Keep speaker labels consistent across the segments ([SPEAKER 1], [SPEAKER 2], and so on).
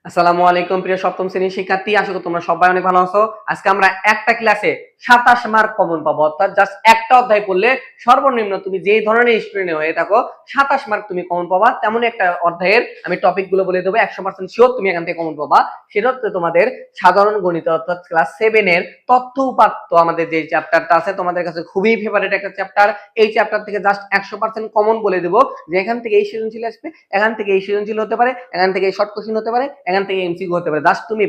[SPEAKER 1] আসসালামু আলাইকুম প্রিয় সপ্তম শ্রেণীর শিক্ষার্থী, আশা করি তোমরা সবাই অনেক ভালো আছো। আজকে আমরা একটা ক্লাসে 27 মার্ক কমন পাবো, অর্থাৎ জাস্ট একটা অধ্যায় পড়লে সর্বনিম্ন তুমি যেই ধরনের স্টুডেন্ট হয়ে থাকো 27 মার্ক তুমি কমন পাবা। তেমন একটা অধ্যায়ের আমি টপিক গুলো বলে দেবো, 100% শিওর তুমি এখান থেকে কমন পাবা। সেটা হচ্ছে তোমাদের সাধারণ গণিত, অর্থাৎ ক্লাস 7 এর তথ্য উপাত্ত। আমাদের যে চ্যাপ্টারটা আছে তোমাদের কাছে খুবই ফেভারিট একটা চ্যাপ্টার। এই চ্যাপ্টার থেকে জাস্ট 100% কমন বলে দেবো যে এখান থেকে এই সৃজনশীল আসবে, এখান থেকে এই সৃজনশীল হতে পারে, এখান থেকে এই শর্ট কোশ্চেন হতে পারে, এখান থেকে এমসিকিউ হতে পারে। জাস্ট তুমি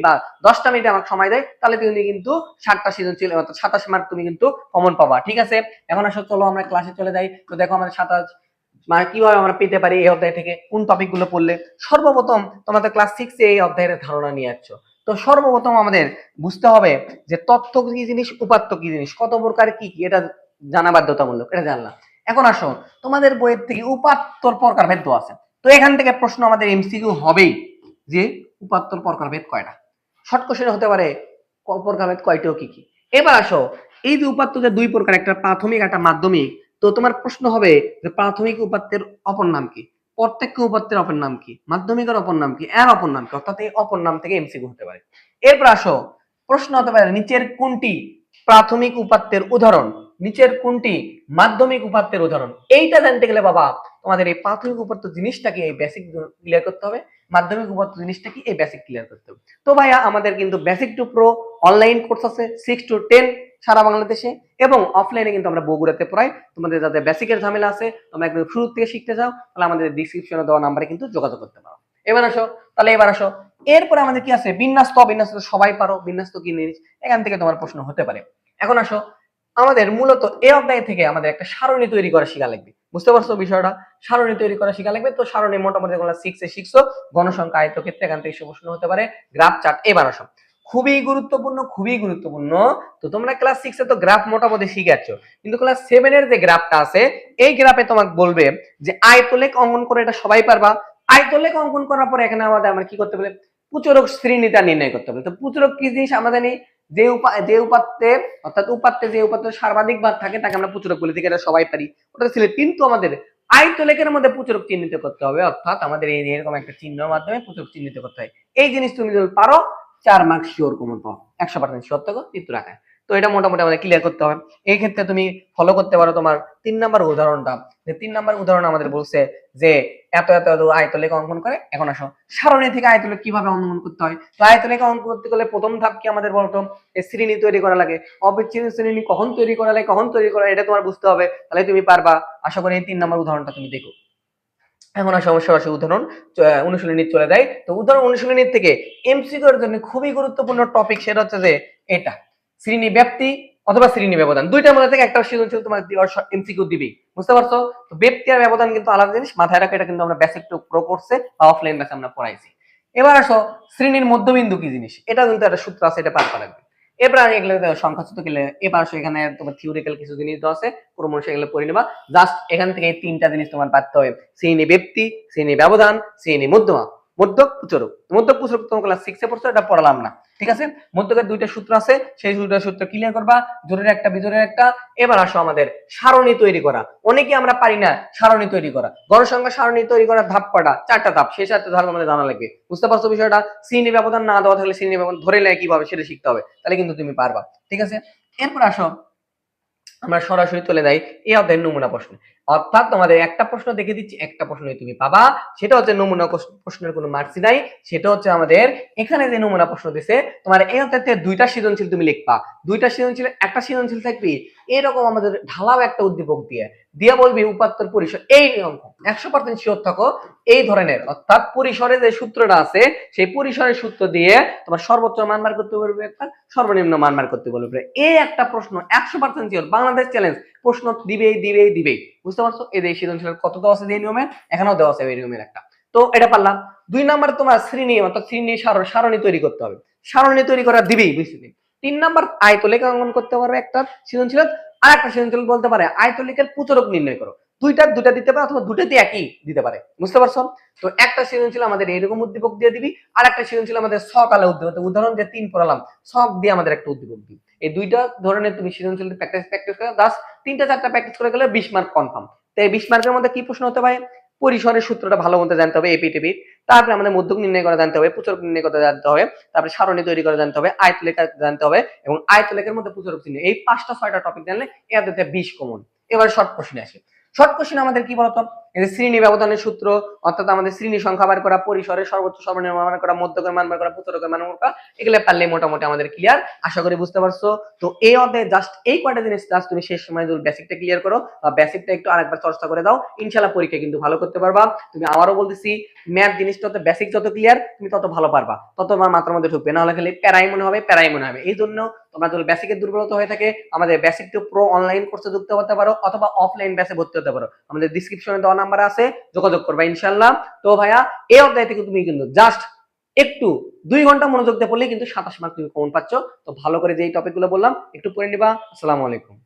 [SPEAKER 1] 10টা মিনিট আমাকে সময় দেয়, তাহলে তুমি কিন্তু 7টা সৃজনশীল অর্থাৎ 27 মার্ক তুমি কিন্তু কমন পাবা। ঠিক আছে, এখন আসো চলো আমরা ক্লাসে চলে যাই। তো দেখো আমাদের 27 মার্ক কিভাবে আমরা পেতে পারি এই অধ্যায় থেকে, কোন টপিক গুলো পড়লে। সর্বপ্রথম তোমাদের ক্লাস 6 এ এই অধ্যায়ের ধারণা নিয়ে আসছো। তো সর্বপ্রথম আমাদের বুঝতে হবে যে তথ্য কি জিনিস, উপাত্ত কি জিনিস, কত প্রকার কি কি, এটা জানা বাধ্যতামূলক, এটা জানলাম। এখন আসো তোমাদের বইয়ের থেকে উপাত্তর প্রকারভেদ দেওয়া আছে। তো এখান থেকে প্রশ্ন আমাদের এমসিকিউ হবেই যে উপাত্তর প্রকারভেদ কয়টা। শর্ট কোশ্চেন হতে পারে প্রকারভেদ কয়টাও কি কি। এবার আসো এই যে উপাত্ত যে দুই প্রকার, একটা প্রাথমিক একটা মাধ্যমিক। তো তোমার প্রশ্ন হবে যে প্রাথমিক উপাত্তের অপর নাম কি, প্রত্যেক উপাত্তের অপর নাম কি, মাধ্যমিকের অপর নাম কি, এর অপর নাম কি, অর্থাৎ এই অপর নাম থেকে এমসিকিউ হতে পারে। এরপর আসো প্রশ্ন হতে পারে নিচের কোনটি প্রাথমিক উপাত্তের উদাহরণ, নিচের কোনটি মাধ্যমিক উপাত্তের উদাহরণ। এইটা জানতে গেলে বাবা তোমাদের এই প্রাথমিক উপাত্ত জিনিসটাকে এই বেসিক ক্লিয়ার করতে হবে, মাধ্যমিক উপাত্ত জিনিসটা কি এই বেসিক ক্লিয়ার করতে হবে। তো ভাইয়া আমাদের কিন্তু basic to pro online course আছে 6 to 10 সারা বাংলাদেশে, এবং অফলাইনে কিন্তু আমরা বগুড়াতে পড়াই। তোমাদের যাদের বেসিকের ঝামেলা আছে, তোমরা একদম শুরু থেকে শিখতে চাও, তাহলে আমাদের ডিসক্রিপশনে দেওয়া নাম্বারে কিন্তু যোগাযোগ করতে পারো। এবার আসো এরপরে আমাদের কি আছে বিন্যাস্ত। বিন্যাস্ত সবাই পারো, বিন্যাস্ত কি জিনিস এখান থেকে তোমার প্রশ্ন হতে পারে। এখন আসো আমাদের মূলত এই অধ্যায় থেকে আমাদের একটা সারণী তৈরি করা শেখা লাগবে। বুঝতে পারছো বিষয়টা, সারণী তৈরি করা শেখা লাগবে। তো সারণী মোটামুটি তোমরা 6 এ শিখছো, গণসংখ্যা আয়তক্ষেত্রে, এখান থেকে প্রশ্ন হতে পারে, গ্রাফ চার্ট। এবার আসো খুবই গুরুত্বপূর্ণ, খুবই গুরুত্বপূর্ণ। তো তোমরা ক্লাস 6 এ তো গ্রাফ মোটামুটি শিখেছ, কিন্তু ক্লাস 7 এর যে গ্রাফটা আছে এই গ্রাফে তোমাকে বলবে যে আয়তলেখ অঙ্কন করে, এটা সবাই পারবা। আয়তলেখ অঙ্কন করার পরে এখানে আমরা কি করতে বলে, প্রচুরক শ্রেণীটা নির্ণয় করতে হবে। তো প্রচুরক কি জিনিস আমরা জানি, যে উপাত্তের অর্থাৎ উপাত্তে যে উপাত্তের সর্বাধিক বার থাকে তাকে আমরা প্রচুরক বলে থাকি, এটা সবাই পারি, ওটা ছিল। কিন্তু আমাদের আয়তলেখের মধ্যে প্রচুরক চিহ্নিত করতে হবে, অর্থাৎ আমাদের এরকম একটা চিহ্নের মাধ্যমে প্রচুরক চিহ্নিত করতে হয়। এই জিনিস তুমি যদি পারো 4 মার্ক শিওর কমন পাও, 100% শিওর থাকো চিত্র রাখায়। তো এটা মোটামুটি আমাদের ক্লিয়ার করতে হবে। এই ক্ষেত্রে তুমি ফলো করতে পারো তোমার 3 নাম্বার উদাহরণটা। যে 3 নাম্বার উদাহরণ আমাদের বলছে যে এত এত এত আয়তলেখ অঙ্কন করে। এখন আসো সারণী থেকে আয়তলেখ কিভাবে অঙ্কন করতে হয়। তো আয়তলেখ অঙ্কন করতে গেলে প্রথম ধাপ কি আমাদের বলতো, শ্রেণী তৈরি করা লাগে। অবিচ্ছিন্ন শ্রেণী কখন তৈরি করা লাগে, কখন তৈরি করা, এটা তোমার বুঝতে হবে, তাহলে তুমি পারবা। আশা করি এই 3 নাম্বার উদাহরণটা তুমি দেখো। এখন সরাসরি উদাহরণ অনুশীলনী চলে যায়। তো উদাহরণ অনুশীলনী থেকে এমসিকিউ এর জন্য খুবই গুরুত্বপূর্ণ টপিক, সেটা হচ্ছে যে এটা শ্রেণী ব্যাপ্তি অথবা শ্রেণী ব্যবধান। দুইটার মধ্যে থেকে একটা সৃজনশীল তোমার এমসিকিউ দিবি। বুঝতে পারছো? তো ব্যক্তি আর ব্যবধান কিন্তু আলাদা জিনিস, মাথায় রাখো। এটা কিন্তু আমরা বেসিক টু প্রো কোর্সে বা অফলাইন ব্যাচে আমরা পড়াইছি। এবার আসো শ্রেণীর মধ্যবিন্দু কি জিনিস, এটা কিন্তু একটা সূত্র আছে, এটা পারতে লাগবে। এবার এগুলো সংখ্যা সূত্র গেলে এবার আসো এখানে তোমার থিওরিক্যাল কিছু জিনিস দেওয়া আছে, ক্রমশ এগুলো পড়ে নেবা। জাস্ট এখান থেকে এই 3টা জিনিস তোমার পারতে হবে, শ্রেণী ব্যক্তি, শ্রেণী ব্যবধান, শ্রেণী মধ্যমা, মধ্যক প্রচুরক। মধ্যক প্রচুরক তোমার ক্লাস 6 এ পড়ছো, এটা পড়ালাম না, ঠিক আছে। মধ্যকের 2টা সূত্র আছে, সেই দুইটা সূত্র ক্লিয়ার করবা, জোরের একটা বিজোরের একটা। এবার আসো আমাদের সারণী তৈরি করা। অনেকে আমরা পারি না সারণী তৈরি করা। গণসংখ্যা সারণী তৈরি করার ধাপ কয়টা, 4টা ধাপ। সেই 4টা ধাপ আমাদের জানা লাগবে। বুঝতে পারছো বিষয়টা? শ্রেণী ব্যবধান না দেওয়া থাকলে শ্রেণী ব্যবধান ধরে নেয় কিভাবে সেটা শিখতে হবে, তাহলে কিন্তু তুমি পারবা। ঠিক আছে, এরপর আসো আমরা সরাসরি চলে যাই এই অধ্যায়ের নমুনা প্রশ্ন। অর্থাৎ তোমাদের একটা প্রশ্ন দেখে দিচ্ছি, একটা প্রশ্নই তুমি পাবা, সেটা হচ্ছে নমুনা প্রশ্নের কোনো মার্কস নাই। সেটা হচ্ছে আমাদের এখানে যে নমুনা প্রশ্ন দিছে, তোমার এই অধ্যায়তে 2টা সৃজনশীল তুমি লিখবা। 2টা সৃজনশীল, একটা সৃজনশীল থাকবে এরকম আমাদের ঢালাও একটা উদ্দীপক দিয়ে দিয়ে বলবি উপাত্তর পরিসর এই অঙ্ক। 100% শিওর থাকো এই ধরনের, অর্থাৎ পরিসরে যে সূত্রটা আছে সেই পরিসরের সূত্র দিয়ে তোমার সর্বোচ্চ মান বার করতে পারবে, একটা সর্বনিম্ন মান বার করতে বলবে। এই একটা প্রশ্ন 100% শিওর, বাংলাদেশ চ্যালেঞ্জ প্রশ্ন দিবেই। বুঝতে পারছো? এই যে সৃজনশীলের কত দেওয়া আছে এই নিয়মে, এখানেও দেওয়া আছে এই নিয়মের একটা। তো এটা পারলাম। 2 নাম্বার তোমার শ্রেণী অর্থাৎ শ্রেণী সারণী তৈরি করতে হবে। সারণী তৈরি করা দিবেই বুঝতে। 3 নাম্বার আয়তলেখ অঙ্কন করতে পারবে একটা সৃজনশীল, আর একটা সৃজনশীল বলতে পারে আয়তলেখের প্রচুরক নির্ণয় করো। দুইটা দিতে পারে অথবা দুটাতে একই দিতে পারে। বুঝতে পারছো? তো একটা সৃজনশীল আমাদের এরকম উদ্দীপক দিয়ে দিবি, আর একটা সৃজনশীল আমাদের ছক আলা উদ্দীপক, উদাহরণ যে 3 পড়ালাম, ছক দিয়ে আমাদের একটা উদ্দীপক দিই। এই দুইটা ধরনের তুমি সৃজনশীল প্র্যাকটিস করে দাস, 3টা 4টা প্র্যাকটিস করে গেলে 20 মার্ক কনফার্ম। তো এই 20 মার্কের মধ্যে কি প্রশ্ন হতে পারে, পরিসরের সূত্রটা ভালো মতো জানতে হবে, এপিট এপিট। তারপরে আমাদের মধ্যক নির্ণয় করা জানতে হবে, প্রচারক নির্ণয় করা জানতে হবে, তারপরে সারণী তৈরি করা জানতে হবে, আয়তলেখা জানতে হবে এবং আয়তলেখের মধ্যে প্রচারক চিহ্ন। এই 5টা 6টা টপিক জানলে এতে 20 কমন। এবার শর্ট কোশ্চেনে আসে। শর্ট কোশ্চেন আমাদের কি বলতো, এই যে শ্রেণী ব্যবধানের সূত্র, অর্থাৎ আমাদের শ্রেণী সংখ্যা বার করা, পরিসরের সর্বোচ্চ সর্বনিম্ন মান করা, মধ্যকের মান বার করা, প্রচারকের মান বার করা, এগুলো পারলে মোটামুটি আমাদের ক্লিয়ার। আশা করি বুঝতে পারছো। তো এই অধ্যায়ে জাস্ট এই কয়টা জিনিস জাস্ট তুমি শেষ সময় যদি বেসিকটা ক্লিয়ার করো বা বেসিকটা একটু আরেকবার চর্চা করে দাও, ইনশাআল্লাহ পরীক্ষা কিন্তু ভালো করতে পারবা। তুমি আবারও বলতেছি, ম্যাথ জিনিসটা তো বেসিক যত ক্লিয়ার তুমি তত ভালো পারবা, তত তোমার মাথার মধ্যে ঢুকবে, না হলে খালি প্যারাই মনে হবে, প্যারাই মনে হবে। এই জন্য তোমরা যদি বেসিকের দুর্বলতা হয়ে থাকে, আমাদের বেসিক টু প্রো অনলাইন কোর্সে যুক্ত হতে পারো অথবা অফলাইন ব্যাচে ভর্তি হতে পারো। আমাদের ডিসক্রিপশনে দেওয়া নাম্বার আছে, যোগাযোগ করবা ইনশাআল্লাহ। তো ভাইয়া এই অধ্যায় থেকে তুমি কিন্তু জাস্ট একটু 2 ঘন্টা মনোযোগ দিয়ে পড়লে কিন্তু 27 মার্ক তুমি কমন পাচ্ছ। তো ভালো করে যে এই টপিকগুলো বললাম একটু পড়ে নিবা। আসসালামু আলাইকুম।